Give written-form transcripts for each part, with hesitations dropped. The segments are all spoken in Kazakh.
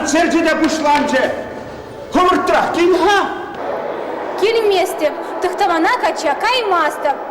концертіде пушланче. Комыртырақ кейін, ха? Келместеп, тұқтавана кача каймастып.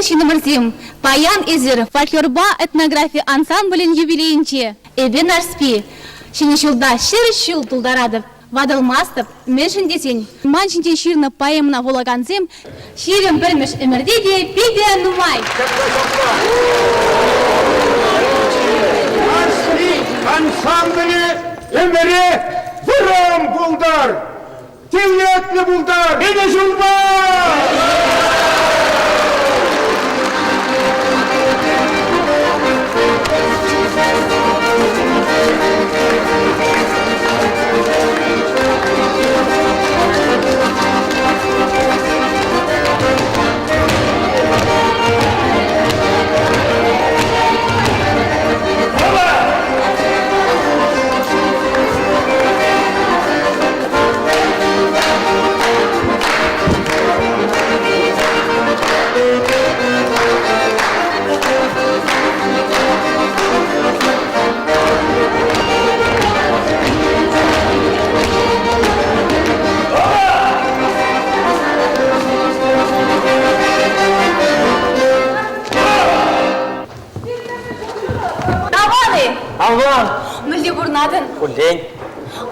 Шиномырзем, Паян Эзер, фольклорба этнография ансамблін юбилейінче. Эбен арспи, шинешілда шыр-шыл тұлдарадып, вадылмастып, мәшін десен, маншынчен ширны поэмна волаганзем, ширін білміш өмірде де пейде нумай. Арспи ансамблі өмірі вырым бұлдар, тевлетлі бұлдар, бені жылбар! Kullen.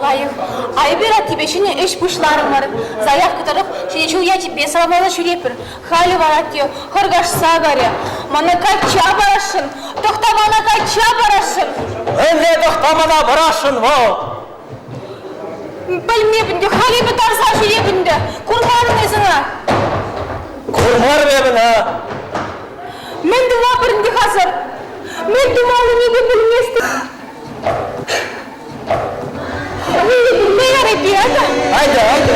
Лайық. Айбера тебе şimdi eş buşlarım var. Zayak kıtırık. Şimdi şu ya тебе саламалы şürepір. Халі варатью. Хыргашса гаре. Мана кача барашын. Тоқтамана кача барашын. Önle doktamana bıraşın o. Білмепінде, халі bir тарса şürepінде. Kurmarım ezine. Kurmar bebin ha. Мен дума бірінде hazır. Мен думалы неге білместі. Ne yaraydı ya da? Haydi haydi.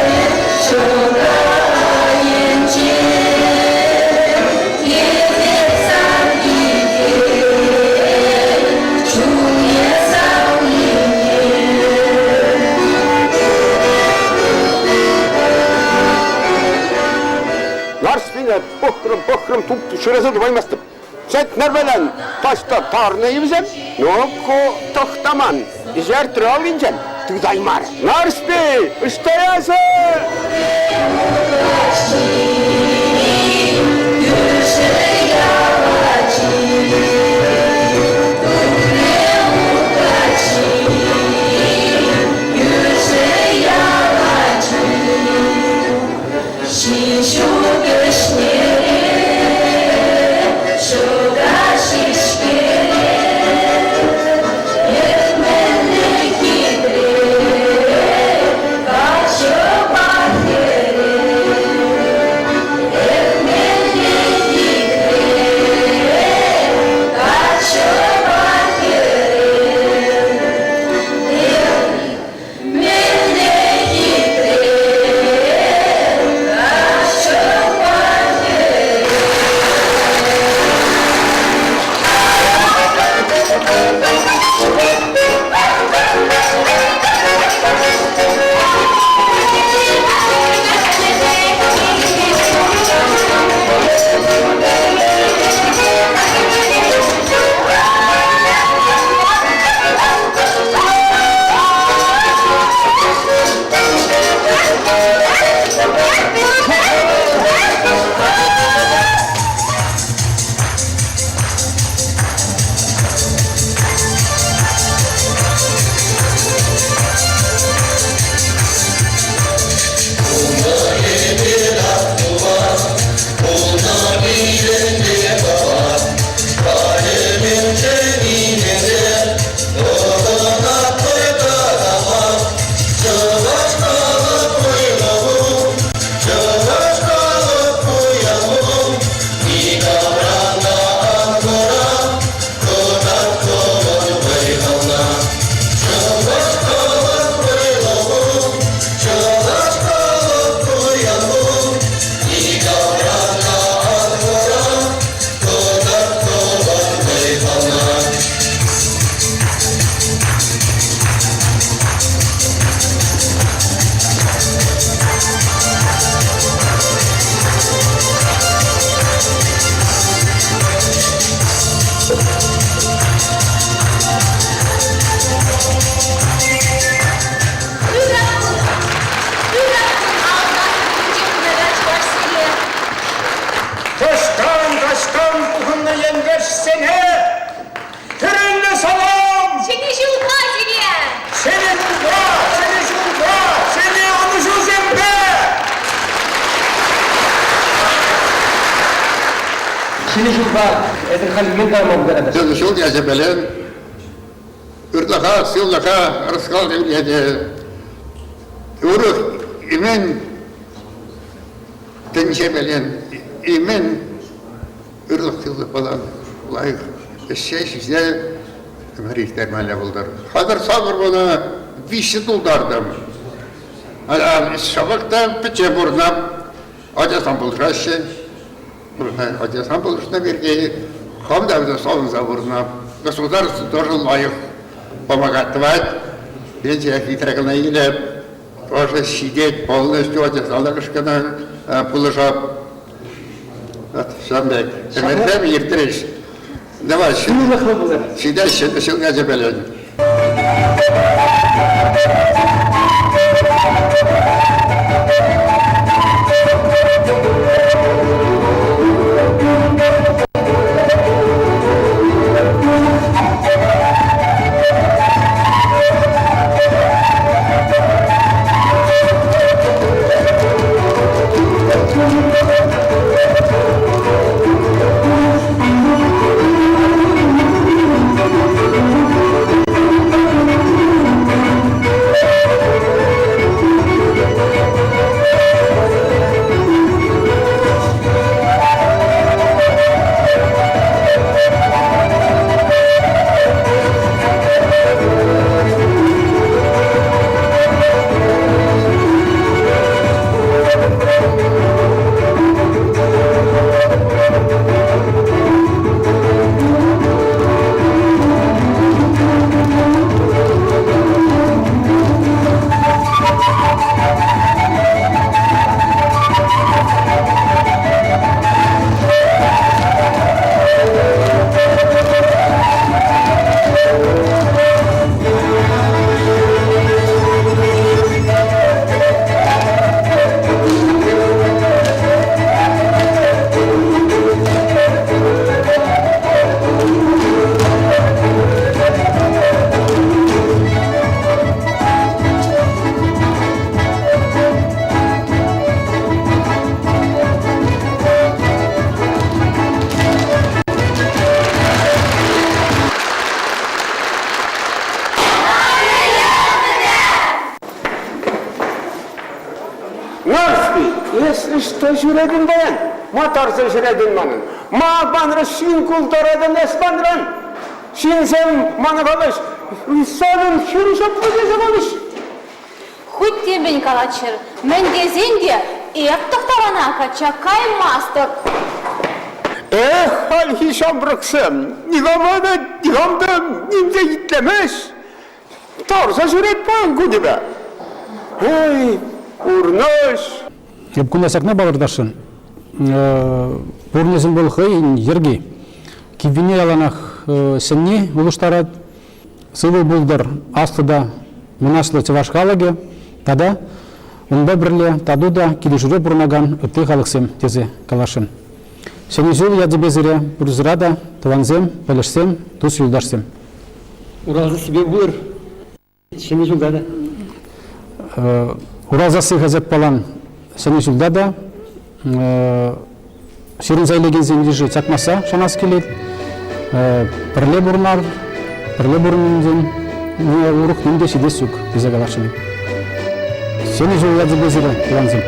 Narspine bıkrım tup şurası duymasdım. Sen nereden taşta tarnayı bize? Yok o tohtaman. İzer tral incen. Tüdaymar. Narspi isteyası. Taştan buhunla yengeç seni. Törenle salam. Seni жылға сене. Seni bulda, seni şurda, seni anışı zembe. Şimdi şu var. Etin halinin kalmam beraber. Sen şu gece belen, ırtlaka, sığlaka, rızkal devliyede, uruk, imen, tenişe belen, imen, ırlık sığlık falan, layık, şey size, ömür dermanla buldur. Hazır sabır bana, vişi duldardım. Şabakta pıçı burnam, acasam bulraşı, acasam bulruşuna bir ki, ham da солнца бурна. Государство тоже лайх помогать. Ведь хитрокна или тоже сидеть полностью, а залышкана положа. Вот, Шамбек. Теперь ертреш. Давай, сидя, сидя, забелен. Нарспи, если что жүредin баян, моторсы жүредin манын. Ма банры шин култарадан эс банран. Шинсем маны балыш, сонын хюрушап көдесі балыш. Хоть тебе, Николачер, мен дезинде, ек тоқтавана качакай мастер. Хал хишам бұрықсым, нигамды немде итлемеш. Тарса жүрет баян көдебе. Ой, урныш. Кепкуна сакна балырдашын. Пурнезин был хай ерги. Кивине аланах сенни улуштарат. Сывы булдар астыда мұнашлы чывашқалаге. Тада унда бірле тадуда килишуре бурнаган өтті халықсем тезе калашын. Сені жыл яды безіре бұрзырада тыванзем, пәлішсем, тұс юлдарсем. Уралза себе бұр. Сені жылдады. Уразасы ғазет палан сені жылдада. Шерін зайлеген зеңдежі чакмаса шанас келет. Пірле бұрнар, пірле бұрнынден ұруқ немде шеде сүк тезе калашын. Сені жыл яды безіре тыванзем.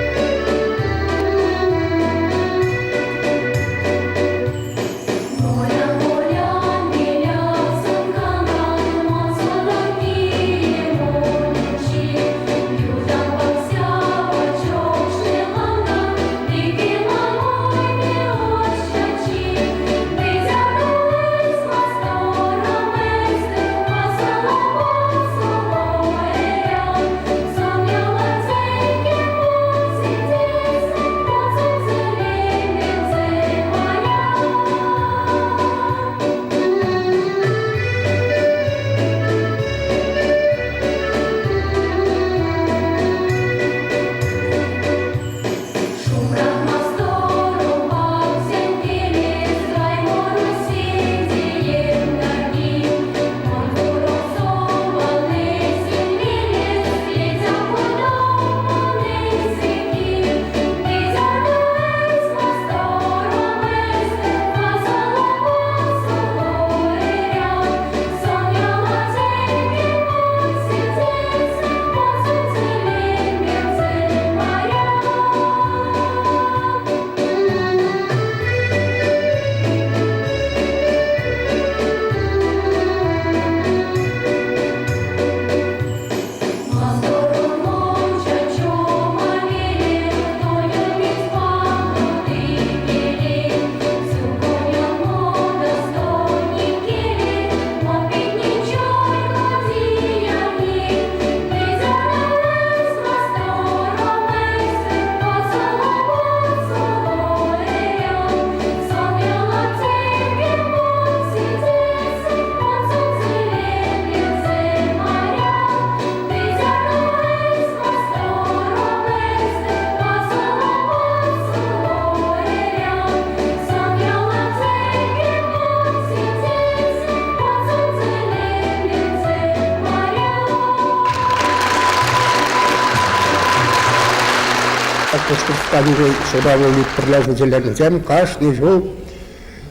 Кадыгы шодавы прилажителеринсем каждый жыл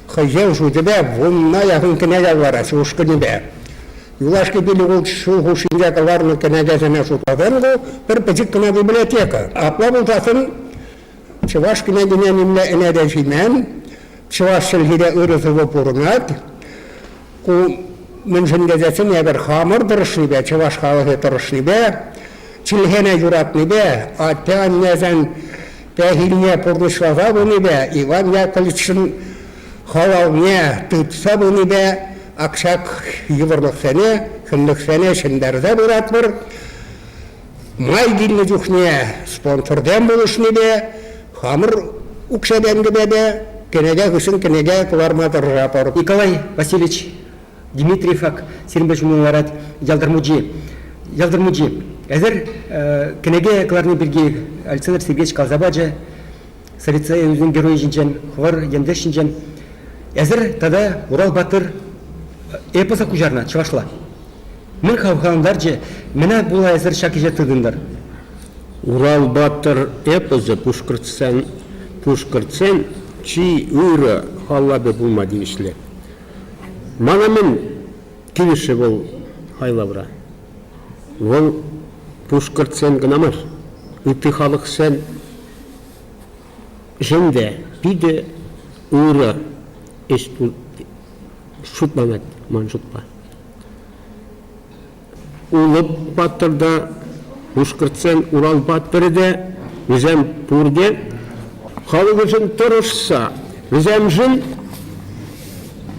хозяин жудебе вунна яхын кенеге бара шушкынебе. Юлашки били ул шугу шинге каларны кенегезене шутлагенго бір пичик кына библиотека. Апла бултасын чываш кенегене немне энедежимен чываш шелгиде ырызывы пурнат. Ку міншін кезесін ебір хамыр дұрышныбе, чываш халығы дұрышныбе, чилгене юратныбе, аттян незен пәхиліне пұрнышлава бұныбе, Иван Яковлевичін халауне тұтса бұныбе, ақшақ еврлық сәне, күндік сәне шындәрді бұрат бір, май гилні жүхне спонсорден бұлышныбе, хамыр ұқшаденгібе, кенеге күшін кенеге кылармадыр рапор. Николай Васильевич Дмитриев ак серимбеш муларат ялдырмуджи. Әзір кенеге кыларны бірге Александр Сергеевич Қалзабаджа Сарыца өзінің геройы жинжен, хвар ендеш жинжен. Әзір тада Урал Батыр эпоса кужарна чывашла. Мен хавхандар же мена була әзір шакиже тыдындар. Урал Батыр эпосы пушкыртсен чи үйрі халлабы булма дейішлі. Мана мен кивіші бол хайлабыра. Ол пушкыртсен гынамар. Үті халық сен Жende, биде ура эсту шутмамет маншутпа. Улып батырда ушкыртсен Урал батырде візем пурде халық үшін тұрышса візем жын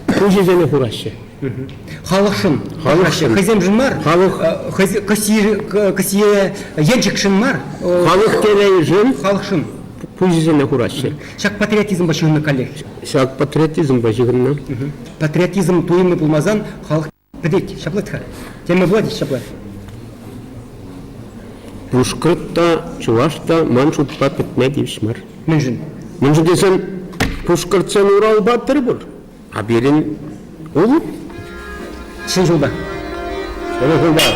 көжезені құрашы. Халықшын. Халықшын. Хазем жынмар. Халық. Касие енчик шынмар. Халық телей жын Халықшын. көжезені құрашы. Шак патриотизм башығына коллег. Шак патриотизм башығына. Патриотизм туймы булмазан халық бідет. Шаплатха. Теме влади шаплат. Пушкыртта, Чувашта маншутпа пітме дейшмар. Мен жын. Мен жүдесен Пушкыртсен Урал батыр бұр. А берін олып. Шын жылда. Шын жылда.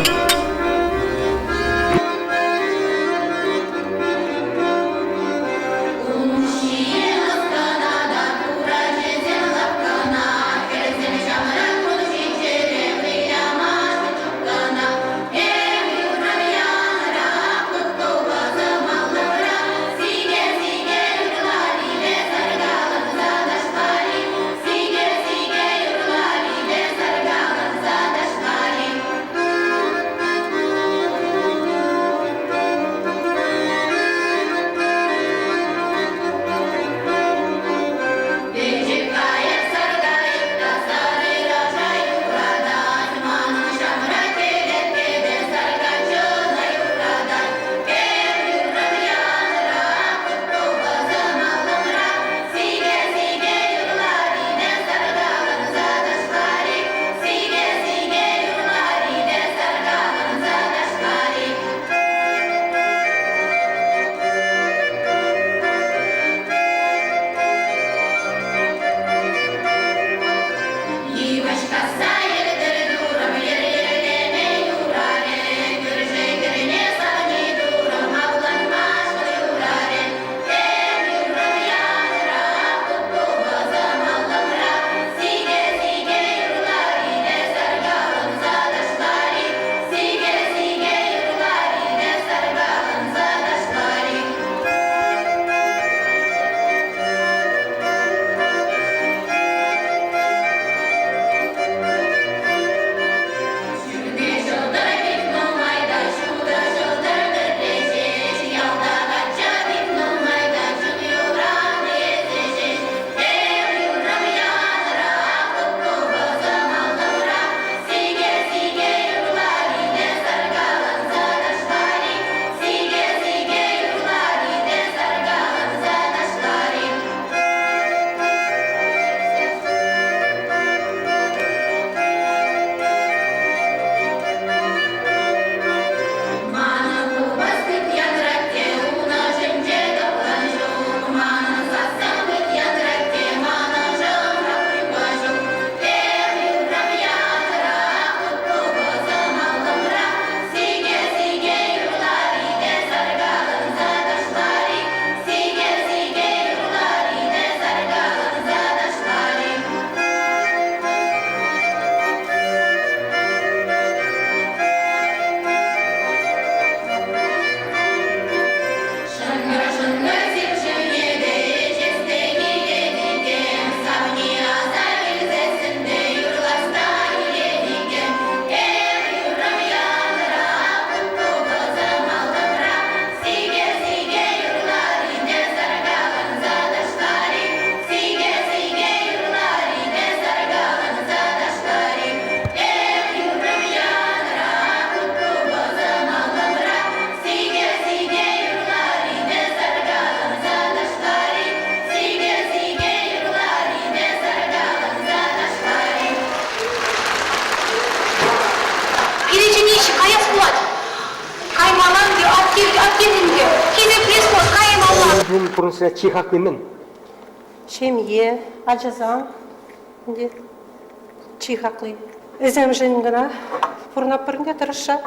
Просто чихакымен. Шемье, аджазан, чихаклы. Өзем жингана, пурнапырнга тырыша.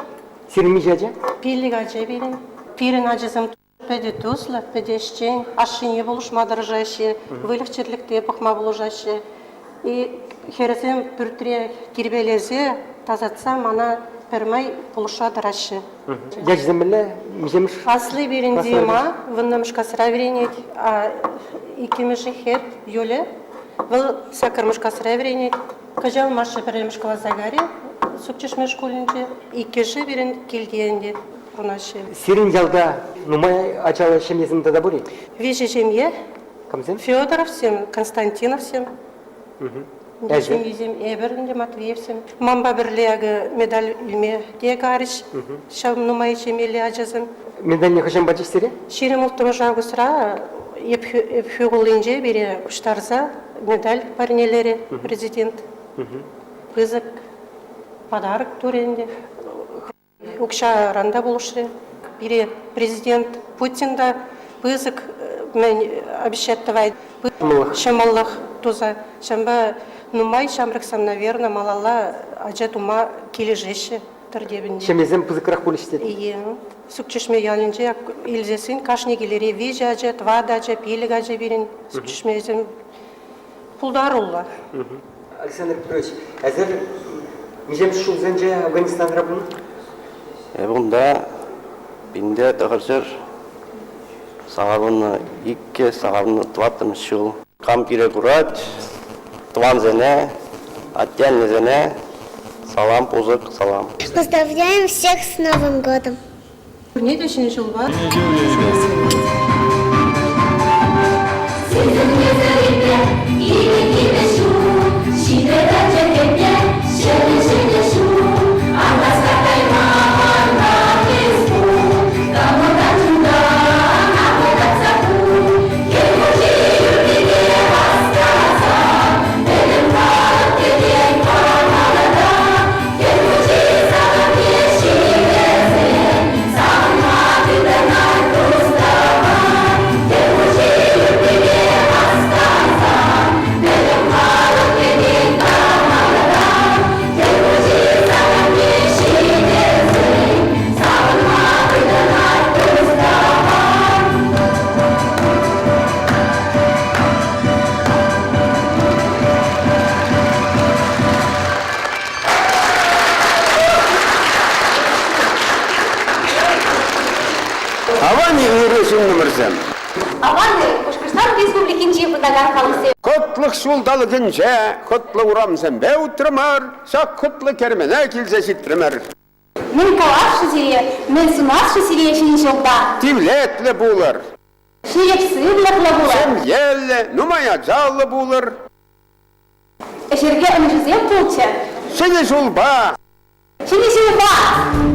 Сирми жаджа? Пилли гаджа берин. Пирин аджазам педе тусла, педещен, ашине булушмадыржаще, вылегчерликте пахма булужаще. И хересем пүртре кирбелезе, тазатса мана пермай полушады рашы. Я земле, миземш. Аслы берін дейма, выннамыш касыра веренет, а икемеші хет юле, выл сакырмыш касыра веренет, кажал машы біреміш калазагаре, сукчешме школінче, икеші берін келгенде рунашы. Сирин ялда нумай ачала шемезімді да бұри? Вежі жемье, Камзен? Федоровсем, Константиновсем, Десем езем Эберінде Матвеевсем. Мамба бірлегі медаль үлме дегарыш, шам нумай жемелі ажазым. Менде не хашам бачистері? Ширим ұлттымы жағысыра, епхюғылынже бере ұштарза медаль парнелері президент. Пызык, подарок туренде. Укша ранда болушыры. Бере президент Путин да пызык мен обещаттывай. Шамаллах туза. Шамба нумай шамрыксам, наверное, малала ажа тума кележеші түрдебінде. Шемезім пызықырақ болыштеді. Ие. Сукчешме ялынже илзесін кашне келере вежа ажа, твада ажа, пелік ажа берін. Сукчешме езім пулдарулла. Александр Петрович, әзір миземш шулзенже Афганистан рабын? Бұнда бінде тұғырсыр сағалыны 2 сағалыны 20 жыл. Қам кере құрат, туан зене, отдельный зене, салам, пузык, салам. Поздравляем всех с Новым годом! Не дешін жыл бар. Аван үйресін нөмірсем. Аванды Башқұртстан Республикинче Пытагар қалысы. Құтлық шулдалы күнше, құтлы ұрамсен бе ұттырмар, сақ құтлы кермене келсе життірмер. Мен калашшы сире, мен сунасшы сире шын жылда. Тивлетлі бұлыр, Шиепсырлықлы бұлы. сен елі, нумая жалы бұлыр. Эшерге үнжізем бұлчы. Сені жулба, Шыны жылба.